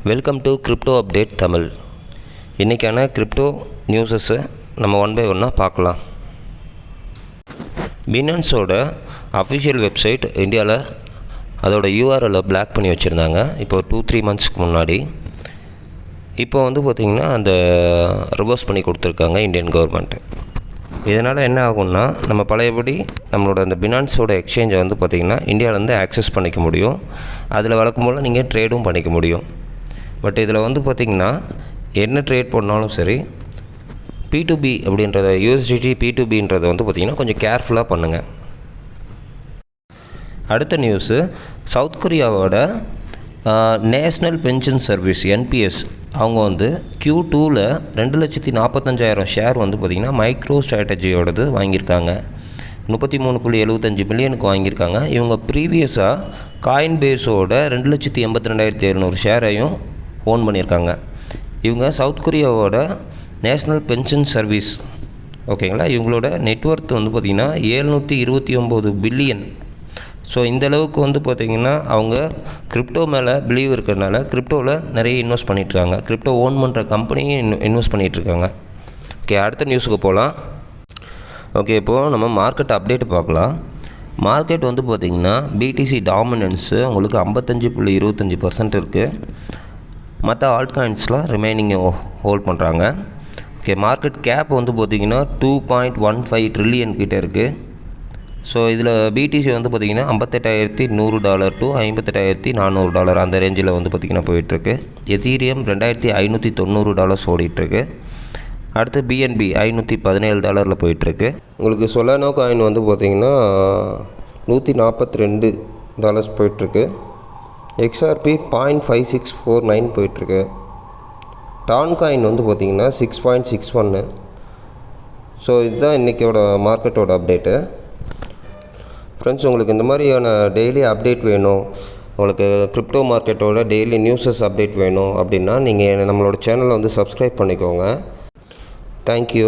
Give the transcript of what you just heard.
Welcome to crypto update Tamil. இன்றைக்கான crypto நியூஸஸை நம்ம one by ஒன்னாக பார்க்கலாம். பினான்ஸோட அஃபிஷியல் வெப்சைட் இந்தியாவில் அதோட யூஆர்எல்லை பிளாக் பண்ணி வச்சுருந்தாங்க இப்போ 2-3 மந்த்ஸ்க்கு முன்னாடி. இப்போ பார்த்திங்கன்னா அந்த ரிவர்ஸ் பண்ணி கொடுத்துருக்காங்க இந்தியன் கவர்மெண்ட். இதனால் என்ன ஆகும்னா நம்ம பழையபடி நம்மளோட அந்த பினான்ஸோட எக்ஸ்சேஞ்சை பார்த்திங்கன்னா இந்தியாவிலேருந்து ஆக்சஸ் பண்ணிக்க முடியும். அதில் வழக்கம் போல் நீங்கள் ட்ரேடும் பண்ணிக்க முடியும். பட் இதில் பார்த்திங்கன்னா என்ன ட்ரேட் பண்ணாலும் சரி P2B அப்படின்றத USDT P2Bன்றதை பார்த்திங்கன்னா கொஞ்சம் கேர்ஃபுல்லாக பண்ணுங்கள். அடுத்த நியூஸு, சவுத் கொரியாவோட நேஷ்னல் பென்ஷன் சர்வீஸ் NPS அவங்க Q2ல் 2,45,000 ஷேர் பார்த்திங்கன்னா மைக்ரோ ஸ்ட்ராட்டஜியோடது வாங்கியிருக்காங்க. 33.75 மில்லியனுக்கு வாங்கியிருக்காங்க. இவங்க ப்ரீவியஸாக காயின் பேஸோட 2,82,700 ஷேரையும் ஓன் பண்ணியிருக்காங்க. இவங்க சவுத் கொரியாவோட நேஷ்னல் பென்ஷன் சர்வீஸ் ஓகேங்களா. இவங்களோட நெட்ஒர்த் பார்த்திங்கன்னா 729 பில்லியன். ஸோ இந்தளவுக்கு பார்த்திங்கன்னா அவங்க கிரிப்டோ மேலே பிலீவ் இருக்கிறதுனால கிரிப்டோவில் நிறைய இன்வெஸ்ட் பண்ணிகிட்ருக்காங்க. கிரிப்டோ ஓன் பண்ணுற கம்பெனியும் இன்வெஸ்ட் பண்ணிகிட்ருக்காங்க. ஓகே, அடுத்த நியூஸுக்கு போகலாம். ஓகே, இப்போது நம்ம மார்க்கெட் அப்டேட் பார்க்கலாம். மார்க்கெட் பார்த்திங்கன்னா BTC டாமினன்ஸு உங்களுக்கு 55.25% இருக்குது. மற்ற ஆல்ட் காயின்ஸ்லாம் ரிமைனிங் ஹோல்ட் பண்ணுறாங்க. ஓகே, மார்க்கெட் கேப் பார்த்திங்கன்னா 2.15 ட்ரில்லியன் கிட்டே இருக்குது. ஸோ இதில் BTC பார்த்திங்கன்னா $58,100 to $58,400 அந்த ரேஞ்சில் பார்த்திங்கன்னா போயிட்டுருக்கு. எதீரியம் $2,590 ஓடிட்டுருக்கு. அடுத்து BNB $517 போயிட்டுருக்கு. உங்களுக்கு சொலானோ காயின் பார்த்திங்கன்னா $142 போயிட்டுருக்கு. XRP 0.5649 போயிட்டுருக்கு. டான் காயின் பார்த்திங்கன்னா 6.61. ஸோ இதுதான் இன்றைக்கோட மார்க்கெட்டோட அப்டேட்டு. ஃப்ரெண்ட்ஸ், உங்களுக்கு இந்த மாதிரியான டெய்லி அப்டேட் வேணும், உங்களுக்கு கிரிப்டோ மார்க்கெட்டோட டெய்லி நியூஸஸ் அப்டேட் வேணும் அப்படின்னா நீங்கள் நம்மளோட சேனலை சப்ஸ்கிரைப் பண்ணிக்கோங்க. தேங்க்யூ.